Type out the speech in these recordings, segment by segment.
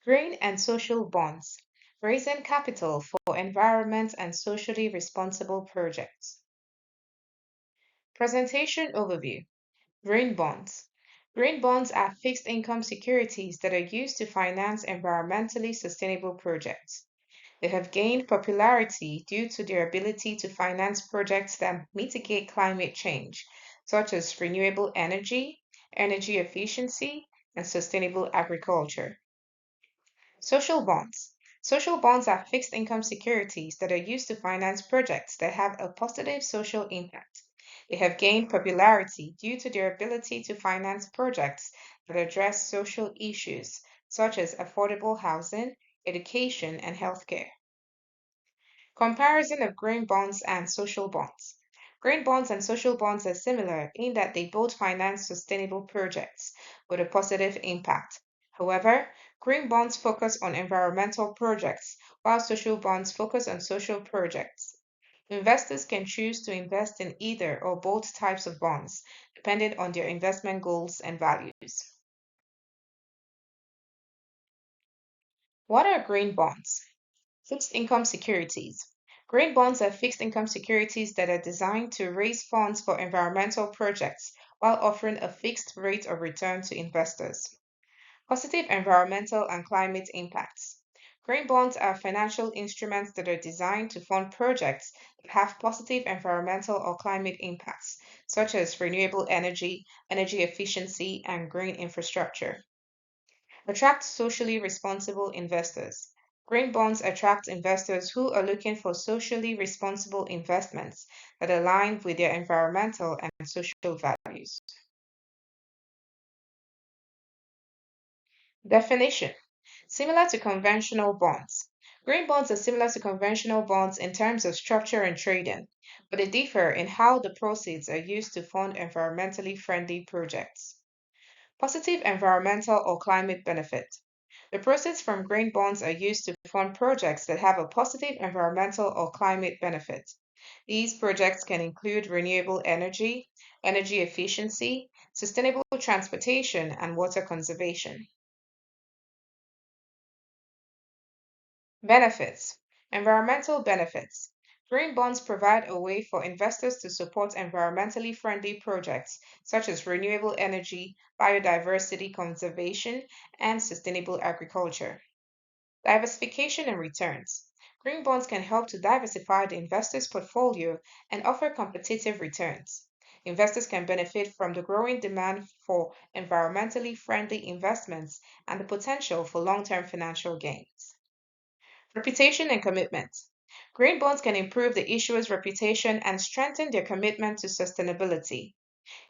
Green and social bonds, raising capital for environment and socially responsible projects. Presentation overview. Green bonds. Green bonds are fixed income securities that are used to finance environmentally sustainable projects. They have gained popularity due to their ability to finance projects that mitigate climate change, such as renewable energy, energy efficiency, and sustainable agriculture. Social bonds. Social bonds are fixed income securities that are used to finance projects that have a positive social impact. They have gained popularity due to their ability to finance projects that address social issues such as affordable housing, education, and healthcare. Comparison of green bonds and social bonds. Green bonds and social bonds are similar in that they both finance sustainable projects with a positive impact. However, green bonds focus on environmental projects, while social bonds focus on social projects. Investors can choose to invest in either or both types of bonds, depending on their investment goals and values. What are green bonds? Fixed income securities. Green bonds are fixed income securities that are designed to raise funds for environmental projects while offering a fixed rate of return to investors. Positive environmental and climate impacts. Green bonds are financial instruments that are designed to fund projects that have positive environmental or climate impacts, such as renewable energy, energy efficiency, and green infrastructure. Attract socially responsible investors. Green bonds attract investors who are looking for socially responsible investments that align with their environmental and social values. Definition. Similar to conventional bonds. Green bonds are similar to conventional bonds in terms of structure and trading, but they differ in how the proceeds are used to fund environmentally friendly projects. Positive environmental or climate benefit. The proceeds from green bonds are used to fund projects that have a positive environmental or climate benefit. These projects can include renewable energy, energy efficiency, sustainable transportation, and water conservation. Benefits. Environmental benefits. Green bonds provide a way for investors to support environmentally friendly projects such as renewable energy, biodiversity conservation, and sustainable agriculture. Diversification and returns. Green bonds can help to diversify the investor's portfolio and offer competitive returns. Investors can benefit from the growing demand for environmentally friendly investments and the potential for long term financial gains. Reputation and commitment. Green bonds can improve the issuer's reputation and strengthen their commitment to sustainability.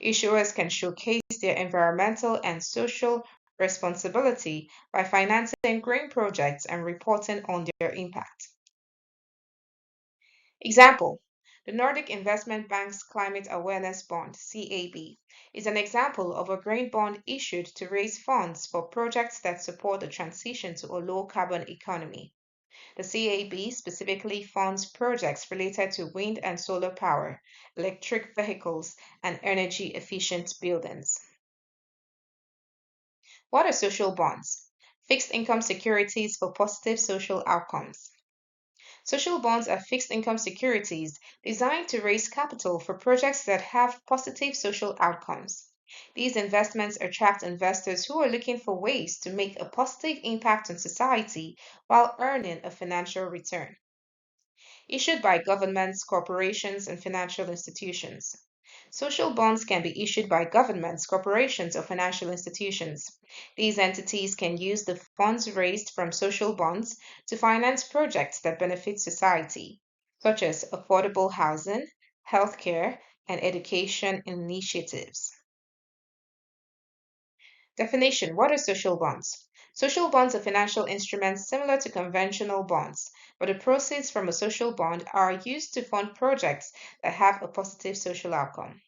Issuers can showcase their environmental and social responsibility by financing green projects and reporting on their impact. Example. The Nordic Investment Bank's Climate Awareness Bond, CAB, is an example of a green bond issued to raise funds for projects that support the transition to a low carbon economy. The CAB specifically funds projects related to wind and solar power, electric vehicles, and energy efficient buildings. What are social bonds? Fixed income securities for positive social outcomes. Social bonds are fixed income securities designed to raise capital for projects that have positive social outcomes. These investments attract investors who are looking for ways to make a positive impact on society while earning a financial return. Issued by governments, corporations, and financial institutions. Social bonds can be issued by governments, corporations, or financial institutions. These entities can use the funds raised from social bonds to finance projects that benefit society, such as affordable housing, healthcare, and education initiatives. Definition. What are social bonds? Social bonds are financial instruments similar to conventional bonds, but the proceeds from a social bond are used to fund projects that have a positive social outcome.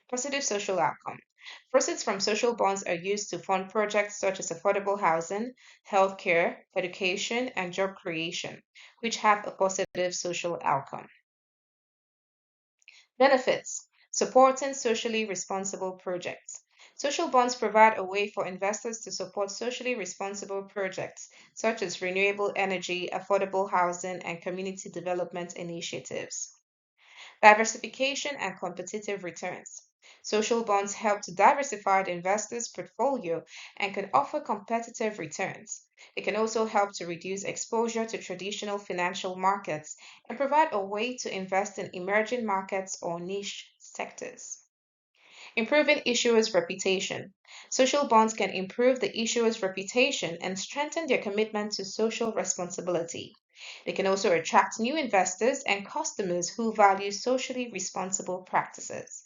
Positive social outcome. Proceeds from social bonds are used to fund projects such as affordable housing, healthcare, education, and job creation, which have a positive social outcome. Benefits. Supporting socially responsible projects. Social bonds provide a way for investors to support socially responsible projects such as renewable energy, affordable housing, and community development initiatives. Diversification and competitive returns. Social bonds help to diversify the investor's portfolio and can offer competitive returns. It can also help to reduce exposure to traditional financial markets and provide a way to invest in emerging markets or niche sectors. Improving issuers' reputation. Social bonds can improve the issuer's reputation and strengthen their commitment to social responsibility. They can also attract new investors and customers who value socially responsible practices.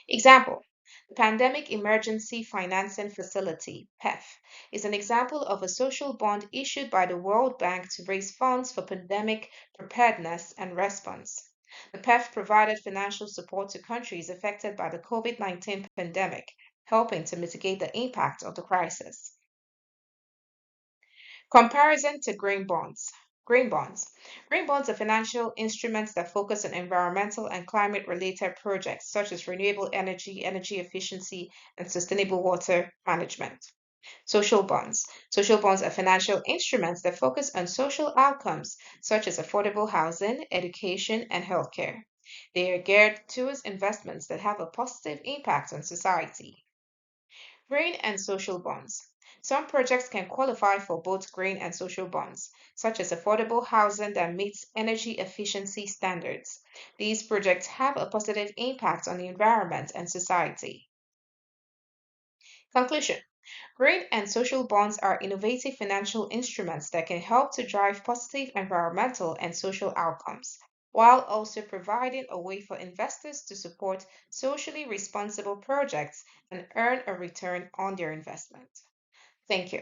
Example: the Pandemic Emergency Financing Facility, PEF, is an example of a social bond issued by the World Bank to raise funds for pandemic preparedness and response. The PEF provided financial support to countries affected by the COVID-19 pandemic, helping to mitigate the impact of the crisis. Comparison to green bonds. Green bonds. Green bonds are financial instruments that focus on environmental and climate related projects such as renewable energy, energy efficiency, and sustainable water management. Social bonds. Social bonds are financial instruments that focus on social outcomes such as affordable housing, education, and healthcare. They are geared towards investments that have a positive impact on society. Green and social bonds. Some projects can qualify for both green and social bonds, such as affordable housing that meets energy efficiency standards. These projects have a positive impact on the environment and society. Conclusion: green and social bonds are innovative financial instruments that can help to drive positive environmental and social outcomes, while also providing a way for investors to support socially responsible projects and earn a return on their investment. Thank you.